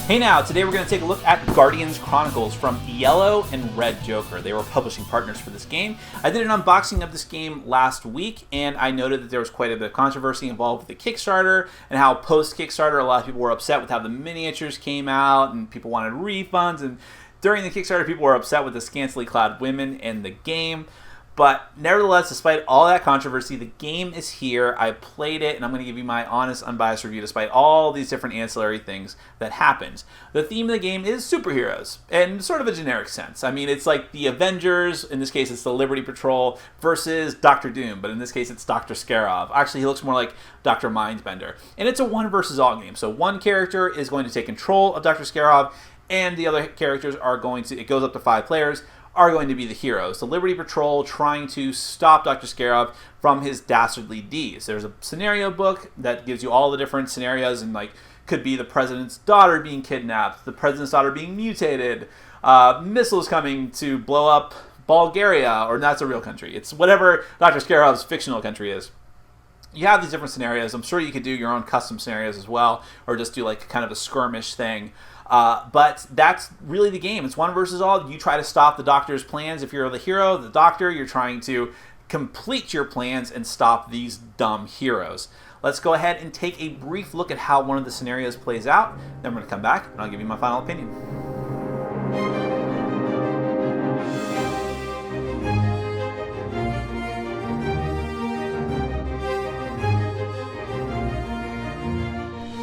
Hey now, today we're going to take a look at Guardians Chronicles from Yellow and Red Joker. They were publishing partners for this game. I did an unboxing of this game last week, and I noted that there was quite a bit of controversy involved with the Kickstarter, and how post-Kickstarter a lot of people were upset with how the miniatures came out, and people wanted refunds, and during the Kickstarter people were upset with the scantily clad women in the game. But nevertheless, despite all that controversy, the game is here. I played it, and I'm going to give you my honest, unbiased review despite all these different ancillary things that happened. The theme of the game is superheroes, in sort of a generic sense. I mean, it's like the Avengers, in this case it's the Liberty Patrol, versus Doctor Doom, but in this case it's Dr. Scarab. Actually, he looks more like Dr. Mindbender. And it's a one versus all game, so one character is going to take control of Dr. Scarab, and the other characters are going to, it goes up to 5 players, are going to be the heroes. The Liberty Patrol trying to stop Dr. Scarab from his dastardly deeds. There's a scenario book that gives you all the different scenarios, and like could be the president's daughter being kidnapped, the president's daughter being mutated, missiles coming to blow up Bulgaria, or that's a real country. It's whatever Dr. Scarab's fictional country is. You have these different scenarios. I'm sure you could do your own custom scenarios as well, or just do like kind of a skirmish thing. But that's really the game. It's one versus all. You try to stop the Doctor's plans. If you're the hero, the Doctor, you're trying to complete your plans and stop these dumb heroes. Let's go ahead and take a brief look at how one of the scenarios plays out. Then we're going to come back and I'll give you my final opinion.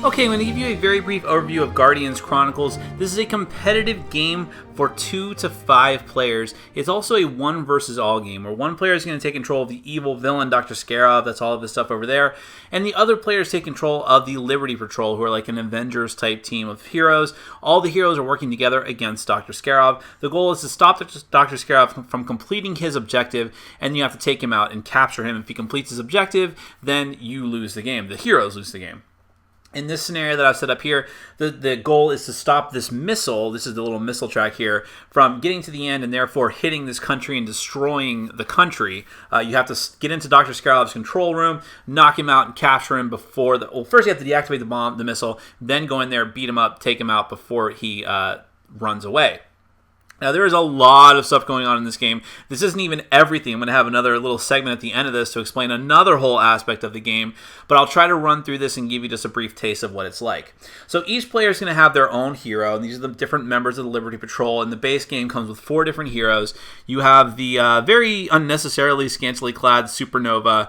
Okay, I'm going to give you a very brief overview of Guardians Chronicles. This is a competitive game for 2 to 5 players. It's also a one versus all game, where one player is going to take control of the evil villain, Dr. Scarab, that's all of his stuff over there, and the other players take control of the Liberty Patrol, who are like an Avengers type team of heroes. All the heroes are working together against Dr. Scarab. The goal is to stop Dr. Scarab from completing his objective, and you have to take him out and capture him. If he completes his objective, then you lose the game. The heroes lose the game. In this scenario that I've set up here, the goal is to stop this missile, this is the little missile track here, from getting to the end and therefore hitting this country and destroying the country. You have to get into Dr. Scarab's control room, knock him out, and capture him before the... Well, first you have to deactivate the missile, then go in there, beat him up, take him out before he runs away. Now, there is a lot of stuff going on in this game. This isn't even everything. I'm going to have another little segment at the end of this to explain another whole aspect of the game, but I'll try to run through this and give you just a brief taste of what it's like. So each player is going to have their own hero, and these are the different members of the Liberty Patrol, and the base game comes with 4 different heroes. You have the very unnecessarily scantily clad Supernova,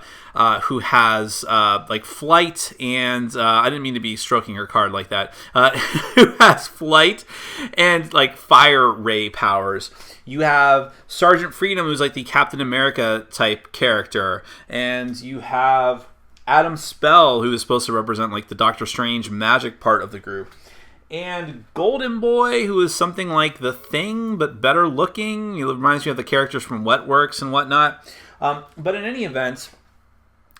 who has like flight and I didn't mean to be stroking her card like that, who has flight and like fire ray powers. You have Sergeant Freedom, who's like the Captain America type character, and you have Adam Spell, who is supposed to represent like the Doctor Strange magic part of the group, and Golden Boy, who is something like the Thing but better looking. It reminds me of the characters from Wetworks and whatnot. But in any event,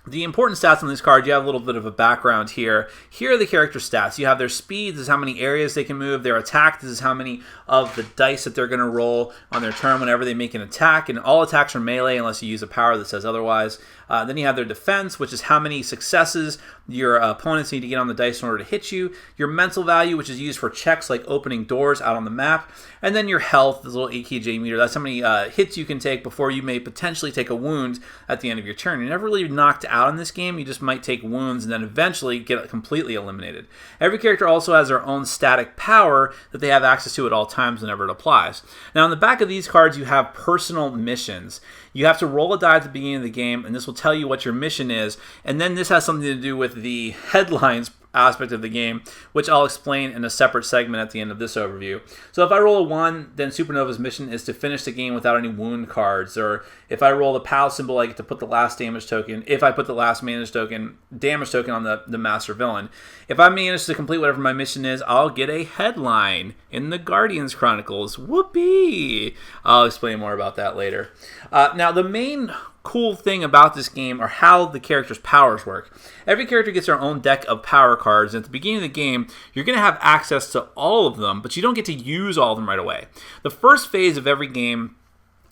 the important stats on this card, you have a little bit of a background here. Here are the character stats. You have their speed, this is how many areas they can move. Their attack, this is how many of the dice that they're going to roll on their turn whenever they make an attack. And all attacks are melee unless you use a power that says otherwise. Then you have their defense, which is how many successes your opponents need to get on the dice in order to hit you. Your mental value, which is used for checks like opening doors out on the map. And then your health, this little EKG meter. That's how many hits you can take before you may potentially take a wound at the end of your turn. You're never really knocked out in this game. You just might take wounds and then eventually get completely eliminated. Every character also has their own static power that they have access to at all times whenever it applies. Now, on the back of these cards, you have personal missions. You have to roll a die at the beginning of the game, and this will tell you what your mission is. And then this has something to do with the headlines aspect of the game, which I'll explain in a separate segment at the end of this overview. So if I roll a 1, then Supernova's mission is to finish the game without any wound cards. Or if I roll the PAL symbol, I get to put the last damage token. If I put the last damage token on the master villain. If I manage to complete whatever my mission is, I'll get a headline in the Guardians Chronicles. Whoopee! I'll explain more about that later. Now, the main cool thing about this game are how the characters' powers work. Every character gets their own deck of power cards, and at the beginning of the game, you're going to have access to all of them, but you don't get to use all of them right away. The first phase of every game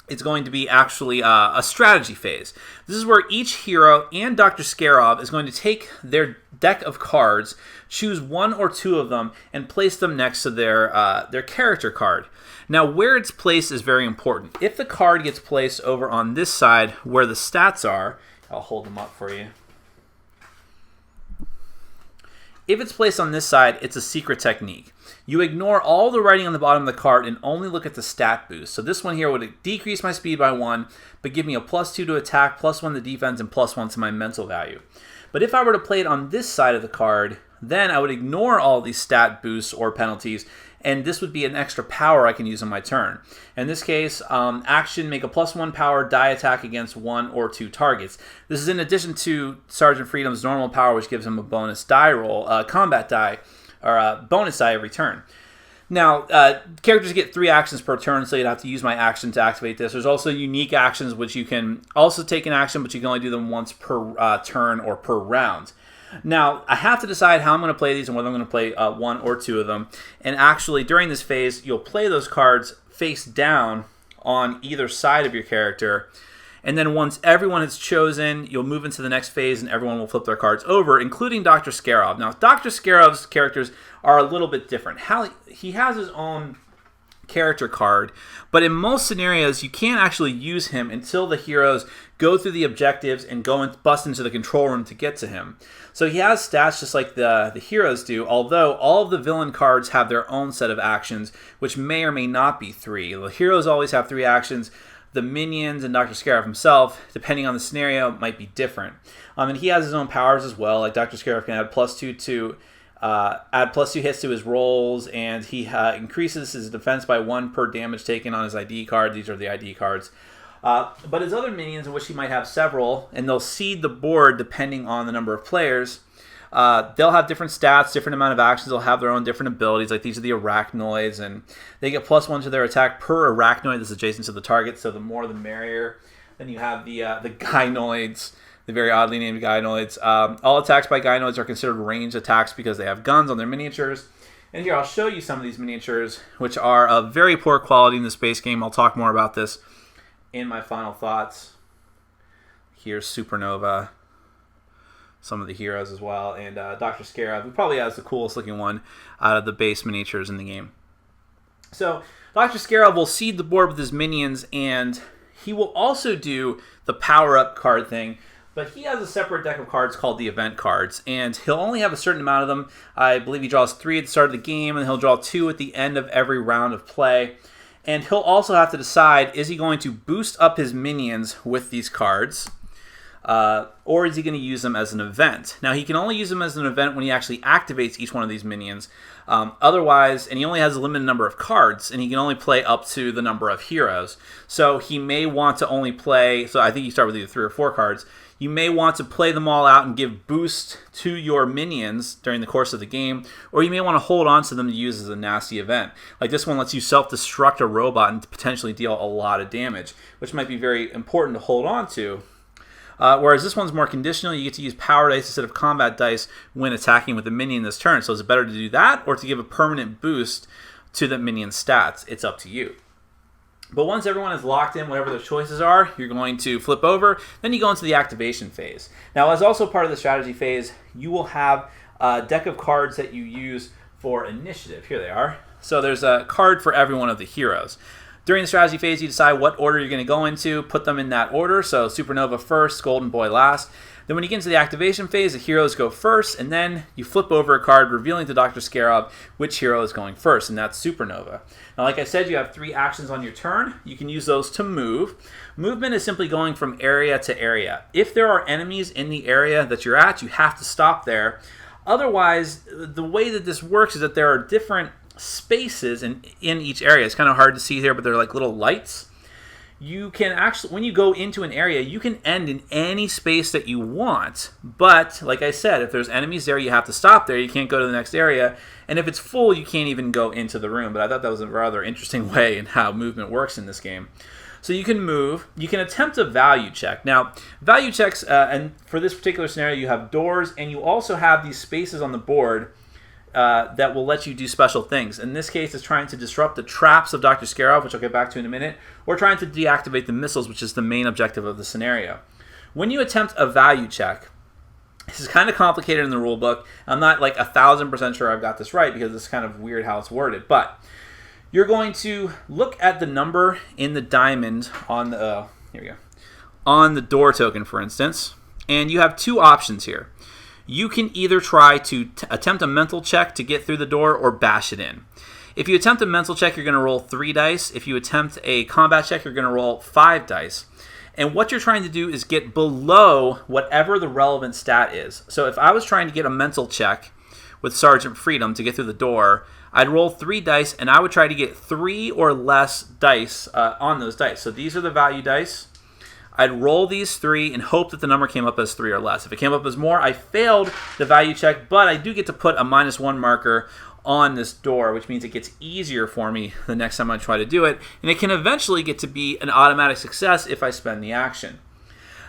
it's going to be actually a strategy phase. This is where each hero and Dr. Scarab is going to take their deck of cards, choose one or two of them, and place them next to their character card. Now, where it's placed is very important. If the card gets placed over on this side where the stats are, I'll hold them up for you. If it's placed on this side, it's a secret technique. You ignore all the writing on the bottom of the card and only look at the stat boost. So this one here would decrease my speed by 1, but give me a +2 to attack, +1 to defense, and +1 to my mental value. But if I were to play it on this side of the card, then I would ignore all these stat boosts or penalties, and this would be an extra power I can use on my turn. In this case, action, make a +1 power die attack against 1 or 2 targets. This is in addition to Sergeant Freedom's normal power, which gives him a bonus die roll, combat die, or a bonus die every turn. Now, characters get 3 actions per turn, so you'd have to use my action to activate this. There's also unique actions, which you can also take an action, but you can only do them once per turn or per round. Now, I have to decide how I'm going to play these and whether I'm going to play 1 or 2 of them. And actually, during this phase, you'll play those cards face down on either side of your character. And then once everyone is chosen, you'll move into the next phase and everyone will flip their cards over, including Dr. Scarab. Now, Dr. Scarab's characters are a little bit different. He has his own character card, but in most scenarios, you can't actually use him until the heroes go through the objectives and go and bust into the control room to get to him. So he has stats just like the heroes do, although all of the villain cards have their own set of actions, which may or may not be 3. The heroes always have 3 actions. The minions and Dr. Scarab himself, depending on the scenario, might be different. And he has his own powers as well. Like Dr. Scarab can add add +2 hits to his rolls, and he increases his defense by 1 per damage taken on his ID card. These are the ID cards. But his other minions, in which he might have several, and they'll seed the board depending on the number of players. They'll have different stats, different amount of actions. They'll have their own different abilities. Like these are the arachnoids, and they get +1 to their attack per arachnoid that's adjacent to the target. So the more, the merrier. Then you have the gynoids, the very oddly named gynoids. All attacks by gynoids are considered ranged attacks because they have guns on their miniatures. And here I'll show you some of these miniatures, which are of very poor quality in the space game. I'll talk more about this in my final thoughts. Here's Supernova, some of the heroes as well, and Dr. Scarab, who probably has the coolest looking one out of the base miniatures in the game. So Dr. Scarab will seed the board with his minions, and he will also do the power-up card thing, but he has a separate deck of cards called the event cards, and he'll only have a certain amount of them. I believe he draws 3 at the start of the game, and he'll draw 2 at the end of every round of play. And he'll also have to decide, is he going to boost up his minions with these cards, or is he going to use them as an event? Now, he can only use them as an event when he actually activates each one of these minions. Otherwise, and he only has a limited number of cards, and he can only play up to the number of heroes. So he may want to only play, so I think you start with either 3 or 4 cards. You may want to play them all out and give boost to your minions during the course of the game, or you may want to hold on to them to use as a nasty event. Like this one lets you self-destruct a robot and potentially deal a lot of damage, which might be very important to hold on to. Whereas this one's more conditional. You get to use power dice instead of combat dice when attacking with a minion this turn. So is it better to do that or to give a permanent boost to the minion's stats? It's up to you. But once everyone is locked in, whatever their choices are, you're going to flip over. Then you go into the activation phase. Now, as also part of the strategy phase, you will have a deck of cards that you use for initiative. Here they are. So there's a card for every one of the heroes. During the strategy phase, you decide what order you're going to go into, put them in that order. So Supernova first, Golden Boy last. Then when you get into the activation phase, the heroes go first, and then you flip over a card revealing to Dr. Scarab which hero is going first, and that's Supernova. Now, like I said, you have 3 actions on your turn. You can use those to move. Movement is simply going from area to area. If there are enemies in the area that you're at, you have to stop there. Otherwise, the way that this works is that there are different spaces in each area. It's kind of hard to see here, but they're like little lights. You can actually, when you go into an area, you can end in any space that you want. But, like I said, if there's enemies there, you have to stop there. You can't go to the next area. And if it's full, you can't even go into the room. But I thought that was a rather interesting way in how movement works in this game. So you can move. You can attempt a value check. Now, value checks, and for this particular scenario, you have doors, and you also have these spaces on the board that will let you do special things. In this case, it's trying to disrupt the traps of Dr. Scarab, which I'll get back to in a minute, or trying to deactivate the missiles, which is the main objective of the scenario. When you attempt a value check, this is kind of complicated in the rule book. I'm not like 1,000% sure I've got this right because it's kind of weird how it's worded, but you're going to look at the number in the diamond on the here we go, on the door token, for instance, and you have two options here. You can either try to attempt a mental check to get through the door or bash it in. If you attempt a mental check, you're going to roll 3 dice. If you attempt a combat check, you're going to roll 5 dice. And what you're trying to do is get below whatever the relevant stat is. So if I was trying to get a mental check with Sergeant Freedom to get through the door, I'd roll 3 dice, and I would try to get 3 or less dice on those dice. So these are the value dice. I'd roll these 3 and hope that the number came up as 3 or less. If it came up as more, I failed the value check, but I do get to put a -1 marker on this door, which means it gets easier for me the next time I try to do it, and it can eventually get to be an automatic success if I spend the action.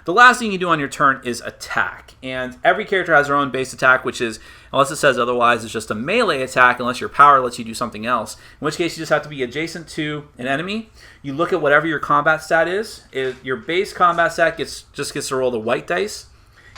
The last thing you do on your turn is attack, and every character has their own base attack, which is, unless it says otherwise, it's just a melee attack unless your power lets you do something else, in which case you just have to be adjacent to an enemy. You look at whatever your combat stat is. If your base combat stat just gets to roll the white dice.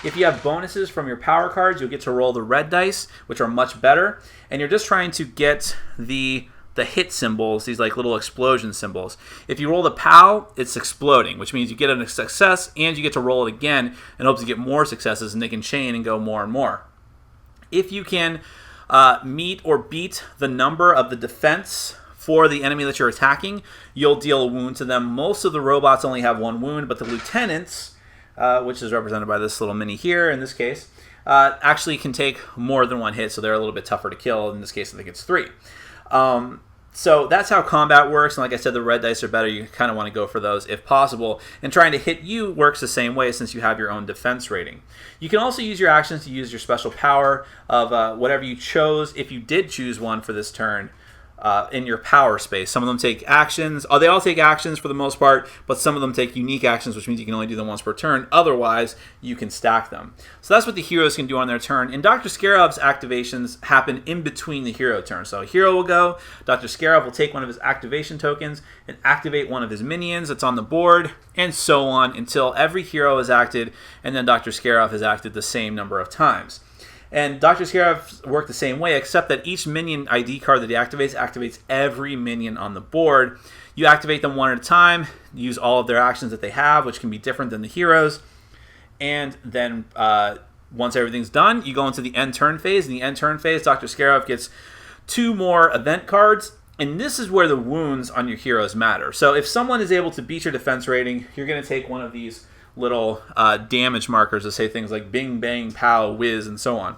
If you have bonuses from your power cards, you'll get to roll the red dice, which are much better, and you're just trying to get the hit symbols, these like little explosion symbols. If you roll the POW, it's exploding, which means you get a success and you get to roll it again and hope to get more successes, and they can chain and go more and more. If you can meet or beat the number of the defense for the enemy that you're attacking, you'll deal a wound to them. Most of the robots only have 1 wound, but the lieutenants, which is represented by this little mini here in this case, actually can take more than 1 hit, so they're a little bit tougher to kill. In this case, I think it's 3. So that's how combat works, and like I said, the red dice are better. You kind of want to go for those if possible, and trying to hit you works the same way since you have your own defense rating. You can also use your actions to use your special power of whatever you chose, if you did choose one for this turn, in your power space. Some of them take actions. They all take actions for the most part, but some of them take unique actions, which means you can only do them once per turn. Otherwise, you can stack them. So that's what the heroes can do on their turn. And Dr. Scarab's activations happen in between the hero turns. So a hero will go, Dr. Scarab will take one of his activation tokens and activate one of his minions that's on the board, and so on until every hero is acted, and then Dr. Scarab has acted the same number of times. And Dr. Scarab work the same way, except that each minion ID card that he activates every minion on the board. You activate them one at a time, use all of their actions that they have, which can be different than the heroes. And then once everything's done, you go into the end turn phase. In the end turn phase, Dr. Scarab gets 2 more event cards, and this is where the wounds on your heroes matter. So if someone is able to beat your defense rating, you're going to take one of these little damage markers to say things like bing, bang, pow, whiz, and so on.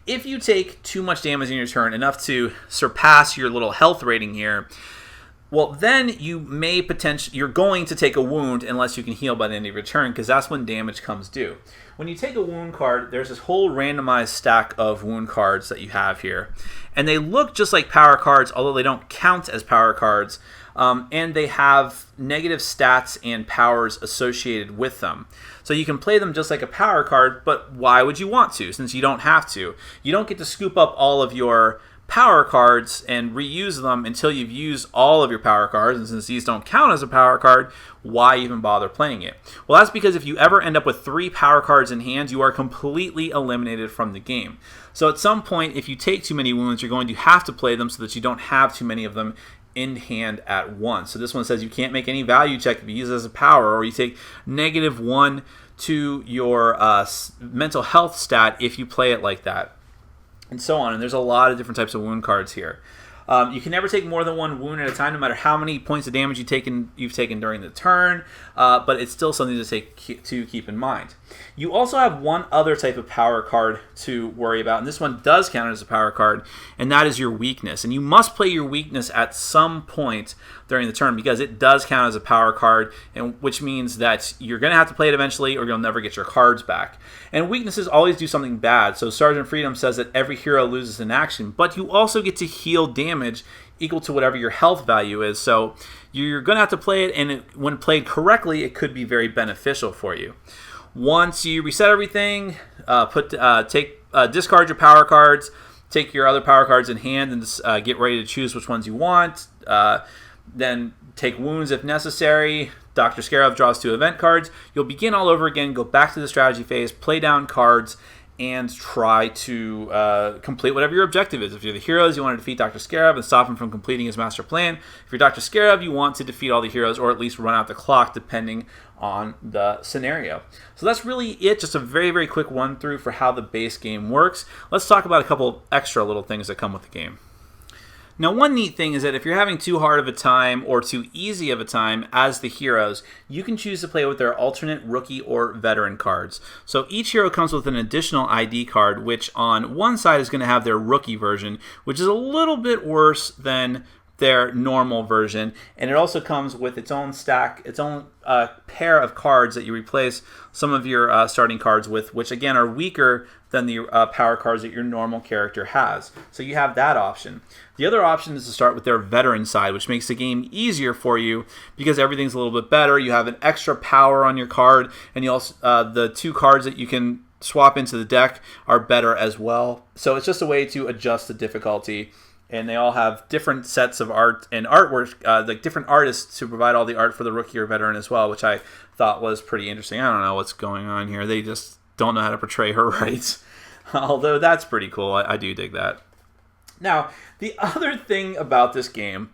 If you take too much damage in your turn, enough to surpass your little health rating here, well, then you're going to take a wound unless you can heal by the end of your turn, because that's when damage comes due. When you take a wound card, there's this whole randomized stack of wound cards that you have here, and they look just like power cards, although they don't count as power cards. And they have negative stats and powers associated with them. So you can play them just like a power card, but why would you want to, since you don't have to? You don't get to scoop up all of your power cards and reuse them until you've used all of your power cards, and since these don't count as a power card, why even bother playing it? Well, that's because if you ever end up with 3 power cards in hand, you are completely eliminated from the game. So at some point, if you take too many wounds, you're going to have to play them so that you don't have too many of them in hand at once. So this one says you can't make any value check if you use it as a power, or you take -1 to your mental health stat if you play it like that, and so on. And there's a lot of different types of wound cards here. You can never take more than 1 wound at a time, no matter how many points of damage you've taken during the turn, but it's still something to keep in mind. You also have one other type of power card to worry about, and this one does count as a power card, and that is your weakness. And you must play your weakness at some point during the turn, because it does count as a power card, and which means that you're going to have to play it eventually, or you'll never get your cards back. And weaknesses always do something bad. So Sergeant Freedom says that every hero loses an action, but you also get to heal damage equal to whatever your health value is. So you're going to have to play it, and when played correctly, it could be very beneficial for you. Once you reset everything, discard your power cards, take your other power cards in hand and get ready to choose which ones you want. Then take wounds if necessary. Dr. Scarab draws 2 event cards. You'll begin all over again, go back to the strategy phase, play down cards, and try to complete whatever your objective is. If you're the heroes, you want to defeat Dr. Scarab and stop him from completing his master plan. If you're Dr. Scarab, you want to defeat all the heroes or at least run out the clock, depending on the scenario. So that's really it. Just a very, very quick run through for how the base game works. Let's talk about a couple extra little things that come with the game. Now, one neat thing is that if you're having too hard of a time or too easy of a time as the heroes, you can choose to play with their alternate rookie or veteran cards. So each hero comes with an additional ID card, which on one side is going to have their rookie version, which is a little bit worse than their normal version, and it also comes with its own stack, its own pair of cards that you replace some of your starting cards with, which again are weaker than the power cards that your normal character has. So you have that option. The other option is to start with their veteran side, which makes the game easier for you because everything's a little bit better. You have an extra power on your card, and you also the 2 cards that you can swap into the deck are better as well. So it's just a way to adjust the difficulty. And they all have different sets of art and artwork, like different artists to provide all the art for the rookie or veteran as well, which I thought was pretty interesting. I don't know what's going on here. They just don't know how to portray her right. Although that's pretty cool. I do dig that. Now, the other thing about this game,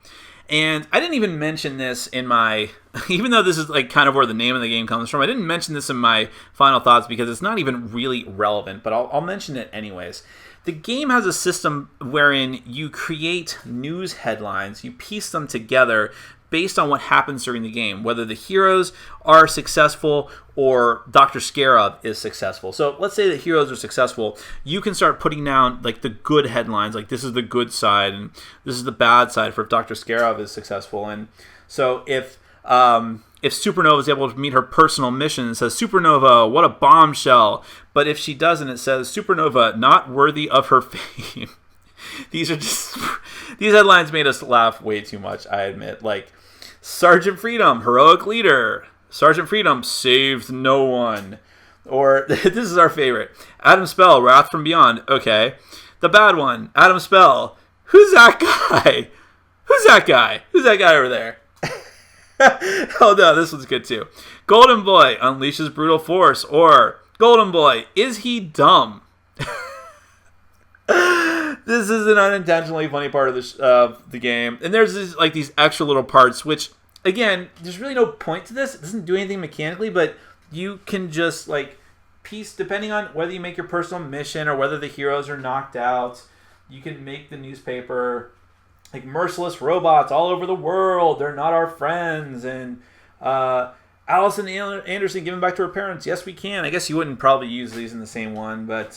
and I didn't even mention this in my, even though this is like kind of where the name of the game comes from, I didn't mention this in my final thoughts because it's not even really relevant, but I'll mention it anyways. The game has a system wherein you create news headlines, you piece them together based on what happens during the game, whether the heroes are successful or Dr. Scarab is successful. So let's say the heroes are successful. You can start putting down like the good headlines, like this is the good side and this is the bad side for if Dr. Scarab is successful. And so if Supernova is able to meet her personal mission, it says, Supernova, what a bombshell. But if she doesn't, it says, Supernova, not worthy of her fame. These headlines made us laugh way too much, I admit. Like, Sergeant Freedom, heroic leader. Sergeant Freedom saved no one. Or, this is our favorite. Adam Spell, Wrath from Beyond. Okay. The bad one, Adam Spell. Who's that guy? Who's that guy? Who's that guy over there? Oh no, this one's good too. Golden Boy unleashes brutal force, or Golden Boy, is he dumb? This is an unintentionally funny part of the game, and there's these extra little parts, which again, there's really no point to this. It doesn't do anything mechanically, but you can just like piece, depending on whether you make your personal mission or whether the heroes are knocked out. You can make the newspaper. Like merciless robots all over the world. They're not our friends. And Allison Anderson giving back to her parents. Yes, we can. I guess you wouldn't probably use these in the same one, but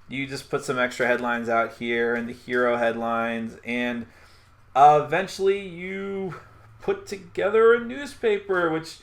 you just put some extra headlines out here and the hero headlines. And eventually you put together a newspaper, which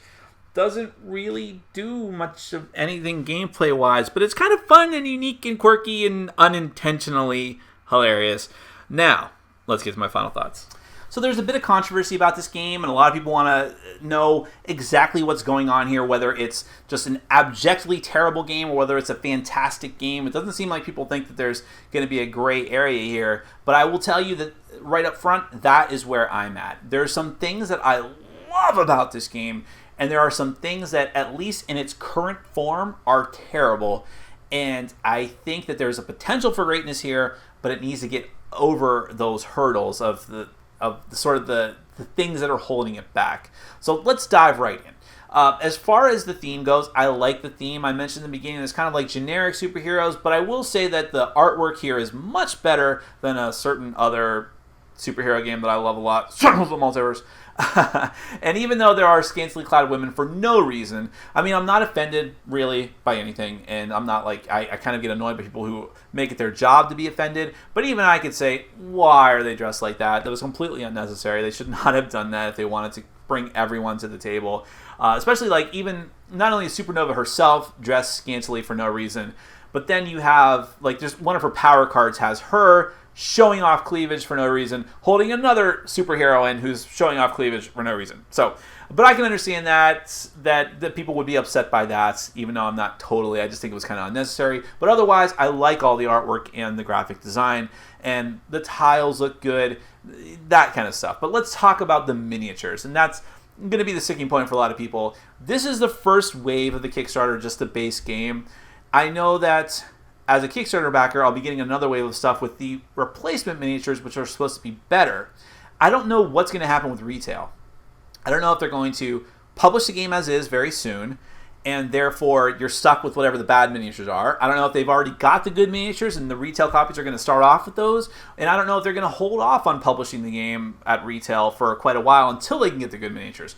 doesn't really do much of anything gameplay-wise, but it's kind of fun and unique and quirky and unintentionally hilarious. Now, let's get to my final thoughts. So there's a bit of controversy about this game, and a lot of people want to know exactly what's going on here, whether it's just an abjectly terrible game or whether it's a fantastic game. It doesn't seem like people think that there's going to be a gray area here, but I will tell you that right up front, that is where I'm at. There are some things that I love about this game, and there are some things that, at least in its current form, are terrible. And I think that there's a potential for greatness here, but it needs to get over those hurdles of the things that are holding it back. So let's dive right in. As far as the theme goes, I like the theme. I mentioned in the beginning, it's kind of like generic superheroes, but I will say that the artwork here is much better than a certain other superhero game that I love a lot, Chronicles of the Multiverse. And even though there are scantily clad women for no reason, I mean, I'm not offended really by anything, and I'm not like, I kind of get annoyed by people who make it their job to be offended, but even I could say, why are they dressed like that? That was completely unnecessary. They should not have done that if they wanted to bring everyone to the table. Especially like even, not only Supernova herself dressed scantily for no reason, but then you have, like, just one of her power cards has her showing off cleavage for no reason, holding another superheroine who's showing off cleavage for no reason. So But I can understand that people would be upset by that, even though I'm not totally. I just think it was kind of unnecessary. But otherwise, I like all the artwork and the graphic design, and the tiles look good, that kind of stuff. But let's talk about the miniatures, and that's going to be the sticking point for a lot of people. This is the first wave of the Kickstarter, just the base game. I know that as a Kickstarter backer, I'll be getting another wave of stuff with the replacement miniatures, which are supposed to be better. I don't know what's going to happen with retail. I don't know if they're going to publish the game as is very soon, and therefore you're stuck with whatever the bad miniatures are. I don't know if they've already got the good miniatures and the retail copies are going to start off with those, and I don't know if they're going to hold off on publishing the game at retail for quite a while until they can get the good miniatures.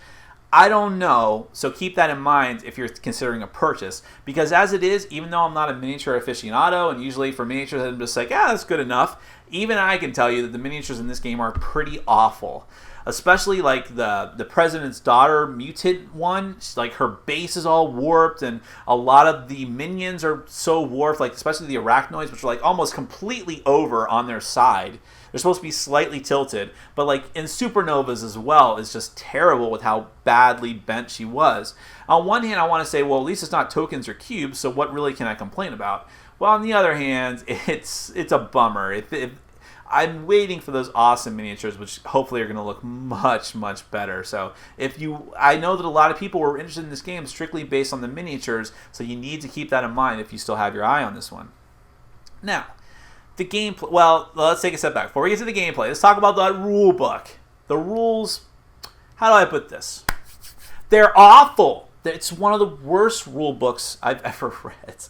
I don't know, so keep that in mind if you're considering a purchase, because as it is, even though I'm not a miniature aficionado, and usually for miniatures I'm just like, that's good enough, even I can tell you that the miniatures in this game are pretty awful. Especially like the president's daughter mutant one, like her base is all warped, and a lot of the minions are so warped, like especially the arachnoids, which are like almost completely over on their side. They're supposed to be slightly tilted, but like in Supernova's as well, is just terrible with how badly bent she was. On one hand, I want to say, well, at least it's not tokens or cubes, so what really can I complain about? Well, on the other hand, it's a bummer. I'm waiting for those awesome miniatures, which hopefully are going to look much, much better. So I know that a lot of people were interested in this game strictly based on the miniatures, so you need to keep that in mind if you still have your eye on this one. Now, the gameplay. Well, let's take a step back. Before we get to the gameplay, let's talk about the rule book. The rules, how do I put this? They're awful. It's one of the worst rule books I've ever read.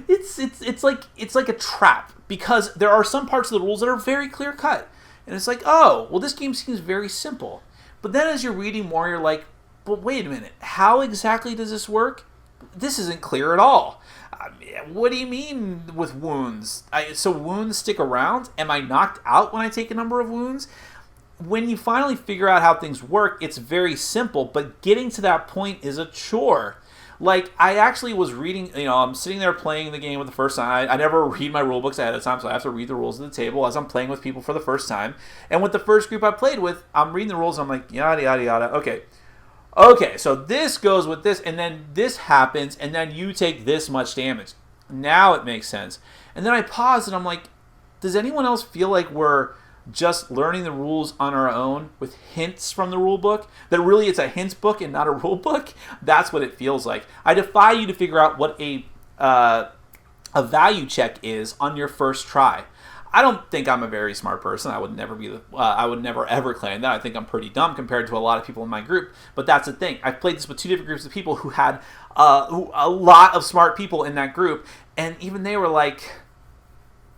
It's like a trap, because there are some parts of the rules that are very clear cut, and it's like, oh, well, this game seems very simple. But then as you're reading more, you're like, but wait a minute, how exactly does this work? This isn't clear at all. What do you mean with wounds? So wounds stick around? Am I knocked out when I take a number of wounds? When you finally figure out how things work, it's very simple, but getting to that point is a chore. Like, I actually was reading, I'm sitting there playing the game for the first time. I never read my rule books ahead of time, so I have to read the rules at the table as I'm playing with people for the first time. And with the first group I played with, I'm reading the rules, and I'm like, yada, yada, yada. Okay, so this goes with this, and then this happens, and then you take this much damage. Now it makes sense. And then I pause, and I'm like, does anyone else feel like we're just learning the rules on our own with hints from the rule book? That really it's a hints book and not a rule book? That's what it feels like. I defy you to figure out what a value check is on your first try. I don't think I'm a very smart person. I would never ever claim that. I think I'm pretty dumb compared to a lot of people in my group. But that's the thing. I've played this with two different groups of people who had a lot of smart people in that group, and even they were like,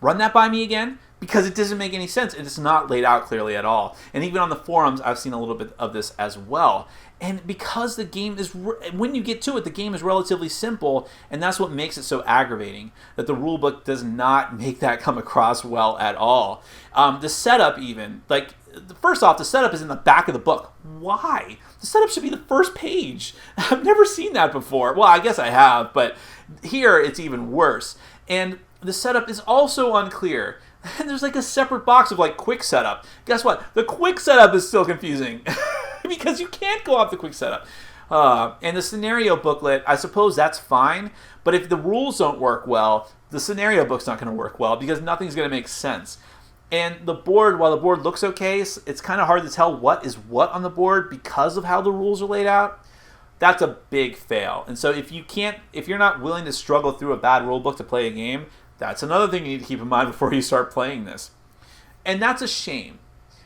run that by me again? Because it doesn't make any sense. It's not laid out clearly at all. And even on the forums, I've seen a little bit of this as well. And because the game is, when you get to it, the game is relatively simple, and that's what makes it so aggravating, that the rulebook does not make that come across well at all. The setup even, like, first off, the setup is in the back of the book. Why? The setup should be the first page. I've never seen that before. Well, I guess I have, but here it's even worse. And the setup is also unclear. And there's like a separate box of like quick setup. Guess what? The quick setup is still confusing because you can't go off the quick setup. And the scenario booklet, I suppose that's fine. But if the rules don't work well, the scenario book's not going to work well because nothing's going to make sense. And the board, while the board looks okay, it's kind of hard to tell what is what on the board because of how the rules are laid out. That's a big fail. And so if you're not willing to struggle through a bad rule book to play a game, that's another thing you need to keep in mind before you start playing this. And that's a shame,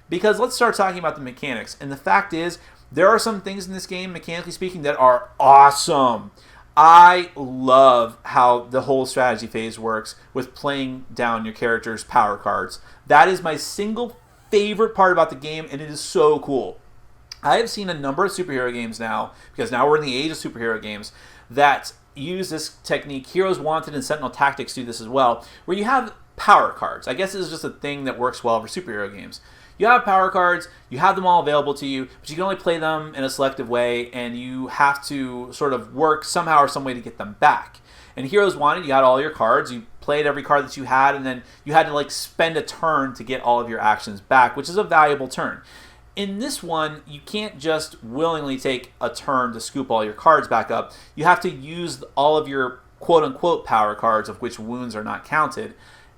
because let's start talking about the mechanics. And the fact is, there are some things in this game, mechanically speaking, that are awesome. I love how the whole strategy phase works with playing down your character's power cards. That is my single favorite part about the game, and it is so cool. I have seen a number of superhero games now, because now we're in the age of superhero games, that use this technique. Heroes Wanted and Sentinel Tactics do this as well, where you have power cards. I guess this is just a thing that works well for superhero games. You have power cards, you have them all available to you, but you can only play them in a selective way, and you have to sort of work somehow or some way to get them back. In Heroes Wanted, you had all your cards, you played every card that you had, and then you had to like spend a turn to get all of your actions back, which is a valuable turn. In this one, you can't just willingly take a turn to scoop all your cards back up. You have to use all of your quote-unquote power cards, of which wounds are not counted,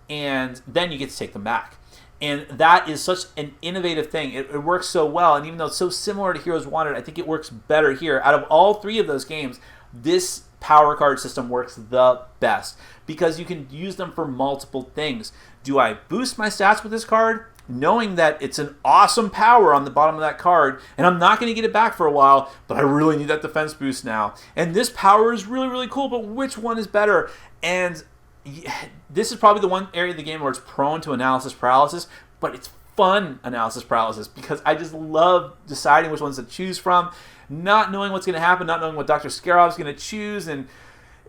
and then you get to take them back. And that is such an innovative thing. It works so well, and even though it's so similar to Heroes Wanted, I think it works better here. Out of all 3 of those games, this power card system works the best because you can use them for multiple things. Do I boost my stats with this card? Knowing that it's an awesome power on the bottom of that card, and I'm not going to get it back for a while, but I really need that defense boost now. And this power is really, really cool, but which one is better? And this is probably the one area of the game where it's prone to analysis paralysis, but it's fun analysis paralysis because I just love deciding which ones to choose from, not knowing what's going to happen, not knowing what Dr. Scarov's going to choose, and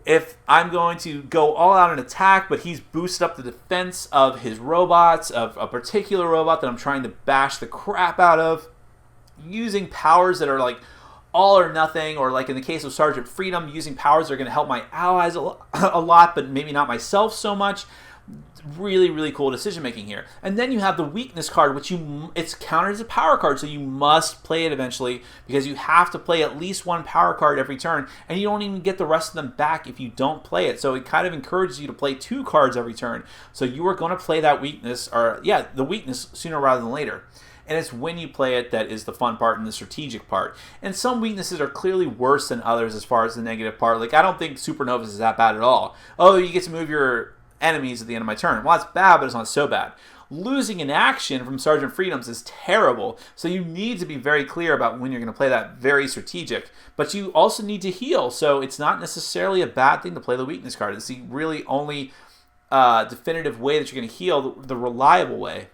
if I'm going to go all out and attack, but he's boosted up the defense of his robots, of a particular robot that I'm trying to bash the crap out of, using powers that are like all or nothing, or like in the case of Sergeant Freedom, using powers that are going to help my allies a lot, but maybe not myself so much. Really, really cool decision making here. And then you have the weakness card, which it's counted as a power card, so you must play it eventually because you have to play at least 1 power card every turn, and you don't even get the rest of them back if you don't play it. So it kind of encourages you to play 2 cards every turn. So you are going to play that weakness, or the weakness sooner rather than later. And it's when you play it that is the fun part and the strategic part. And some weaknesses are clearly worse than others as far as the negative part. Like, I don't think Supernovas is that bad at all. Oh, you get to move your enemies at the end of my turn. Well, that's bad, but it's not so bad. Losing in action from Sergeant Freedoms is terrible, so you need to be very clear about when you're going to play that, very strategic. But you also need to heal, so it's not necessarily a bad thing to play the weakness card. It's the really only definitive way that you're going to heal, the reliable way.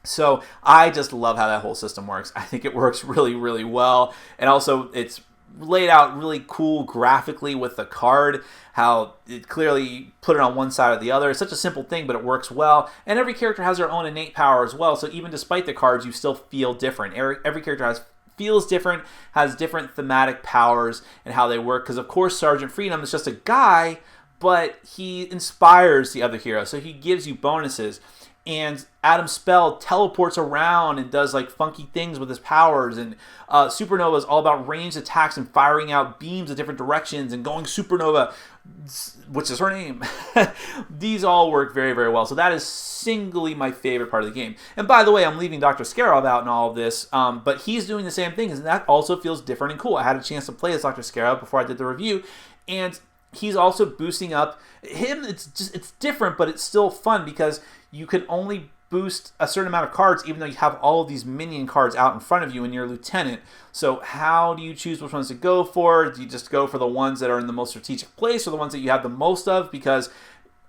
So I just love how that whole system works. I think it works really, really well, and also it's laid out really cool graphically with the card, how it clearly put it on one side or the other. It's such a simple thing, but it works well. And every character has their own innate power as well, so even despite the cards, you still feel different. Every character feels different, has different thematic powers and how they work, because of course Sergeant Freedom is just a guy, but he inspires the other heroes, so he gives you bonuses. And Adam Spell teleports around and does like funky things with his powers, and Supernova is all about ranged attacks and firing out beams in different directions and going Supernova, which is her name. These all work very, very well. So that is singly my favorite part of the game. And by the way, I'm leaving Dr. Scarab out in all of this, but he's doing the same things, and that also feels different and cool. I had a chance to play as Dr. Scarab before I did the review, and he's also boosting up him. It's different, but it's still fun because you can only boost a certain amount of cards even though you have all of these minion cards out in front of you and you're a lieutenant. So how do you choose which ones to go for? Do you just go for the ones that are in the most strategic place or the ones that you have the most of? Because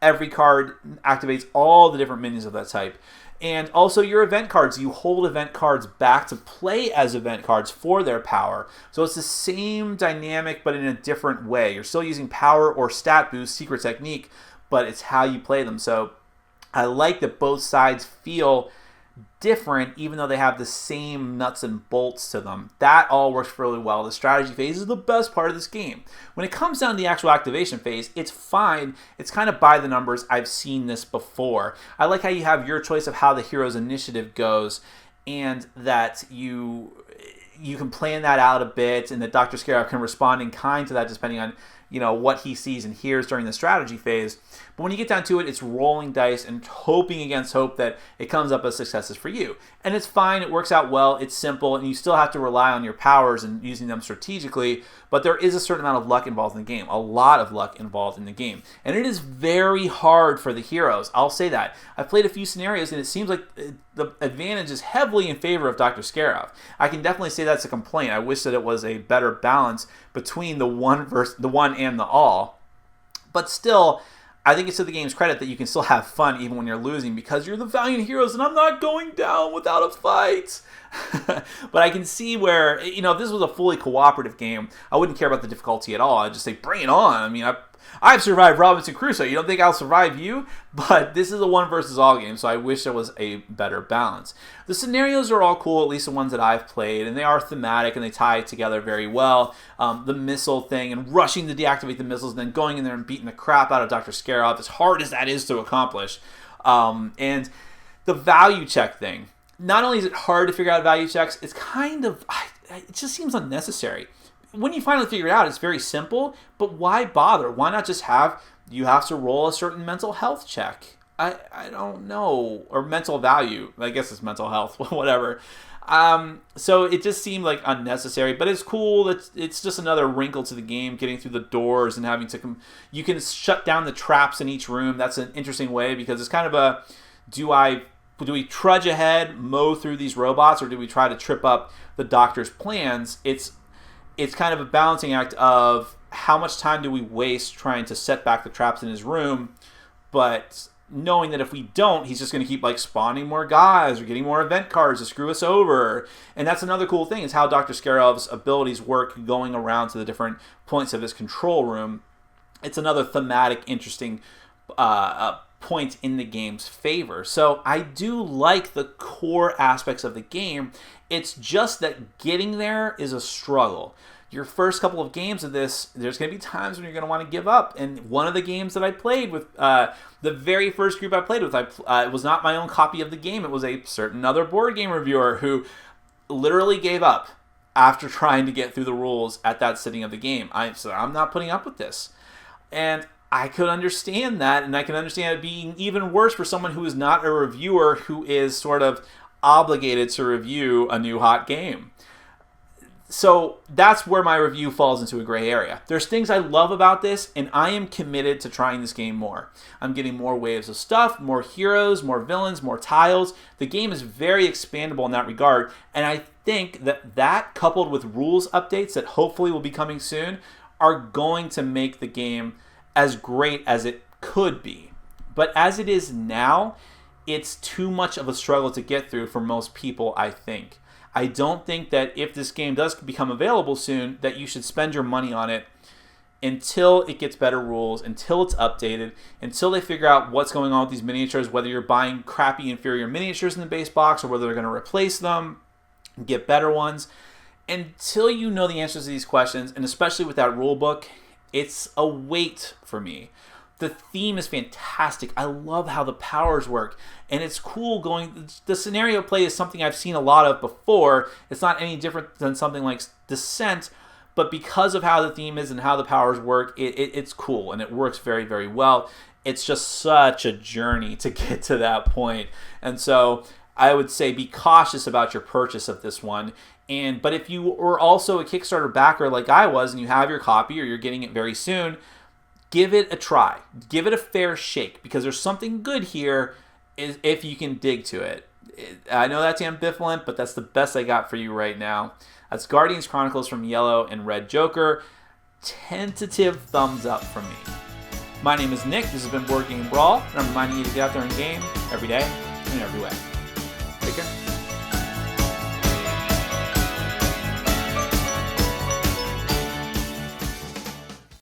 every card activates all the different minions of that type. And also your event cards. You hold event cards back to play as event cards for their power. So it's the same dynamic but in a different way. You're still using power or stat boost, secret technique, but it's how you play them. So I like that both sides feel different even though they have the same nuts and bolts to them. That all works really well. The strategy phase is the best part of this game. When it comes down to the actual activation phase, it's fine. It's kind of by the numbers. I've seen this before. I like how you have your choice of how the hero's initiative goes, and that you can plan that out a bit, and that Dr. Scarab can respond in kind to that depending on what he sees and hears during the strategy phase. But when you get down to it, it's rolling dice and hoping against hope that it comes up as successes for you. And it's fine, it works out well, it's simple, and you still have to rely on your powers and using them strategically, but there is a certain amount of luck involved in the game, a lot of luck involved in the game. And it is very hard for the heroes, I'll say that. I've played a few scenarios and it seems like the advantage is heavily in favor of Dr. Scarab. I can definitely say that's a complaint. I wish that it was a better balance between the one and the all. But still, I think it's to the game's credit that you can still have fun even when you're losing because you're the valiant heroes and I'm not going down without a fight. But I can see where, if this was a fully cooperative game, I wouldn't care about the difficulty at all. I'd just say, bring it on. I mean, I've survived Robinson Crusoe. You don't think I'll survive you? But this is a one versus all game, so I wish there was a better balance. The scenarios are all cool, at least the ones that I've played, and they are thematic and they tie together very well. The missile thing and rushing to deactivate the missiles and then going in there and beating the crap out of Dr. Scarab, as hard as that is to accomplish. And the value check thing. not only is it hard to figure out value checks, it's kind of, it just seems unnecessary. When you finally figure it out, it's very simple, but why bother? Why not just you have to roll a certain mental health check? I don't know. Or mental value. I guess it's mental health, whatever. So it just seemed like unnecessary, but it's cool. It's just another wrinkle to the game, getting through the doors and having to you can shut down the traps in each room. That's an interesting way, because it's kind of do we trudge ahead, mow through these robots, or do we try to trip up the doctor's plans? It's kind of a balancing act of how much time do we waste trying to set back the traps in his room, but knowing that if we don't, he's just going to keep like spawning more guys or getting more event cards to screw us over. And that's another cool thing, is how Dr. Skarov's abilities work going around to the different points of his control room. It's another thematic, interesting point in the game's favor. So I do like the core aspects of the game. It's just that getting there is a struggle. Your first couple of games of this, there's going to be times when you're going to want to give up. And one of the games that I played with, the very first group I played with, it was not my own copy of the game. It was a certain other board game reviewer who literally gave up after trying to get through the rules at that sitting of the game. So I'm not putting up with this. And I could understand that, and I can understand it being even worse for someone who is not a reviewer, who is sort of obligated to review a new hot game. So that's where my review falls into a gray area. There's things I love about this, and I am committed to trying this game more. I'm getting more waves of stuff, more heroes, more villains, more tiles. The game is very expandable in that regard, and I think that coupled with rules updates that hopefully will be coming soon are going to make the game as great as it could be. But as it is now, it's too much of a struggle to get through for most people, I think. I don't think that if this game does become available soon, that you should spend your money on it until it gets better rules, until it's updated, until they figure out what's going on with these miniatures, whether you're buying crappy inferior miniatures in the base box or whether they're going to replace them and get better ones. Until you know the answers to these questions, and especially with that rule book, it's a wait for me. The theme is fantastic. I love how the powers work, and it's cool going. The scenario play is something I've seen a lot of before. It's not any different than something like Descent, but because of how the theme is and how the powers work, it's cool, and it works very, very well. It's just such a journey to get to that point. And so I would say be cautious about your purchase of this one. But if you were also a Kickstarter backer like I was, and you have your copy or you're getting it very soon, give it a try. Give it a fair shake, because there's something good here if you can dig to it. I know that's ambivalent, but that's the best I got for you right now. That's Guardians Chronicles from Yellow and Red Joker. Tentative thumbs up from me. My name is Nick. This has been Board Game Brawl, and I'm reminding you to get out there and game every day in every way.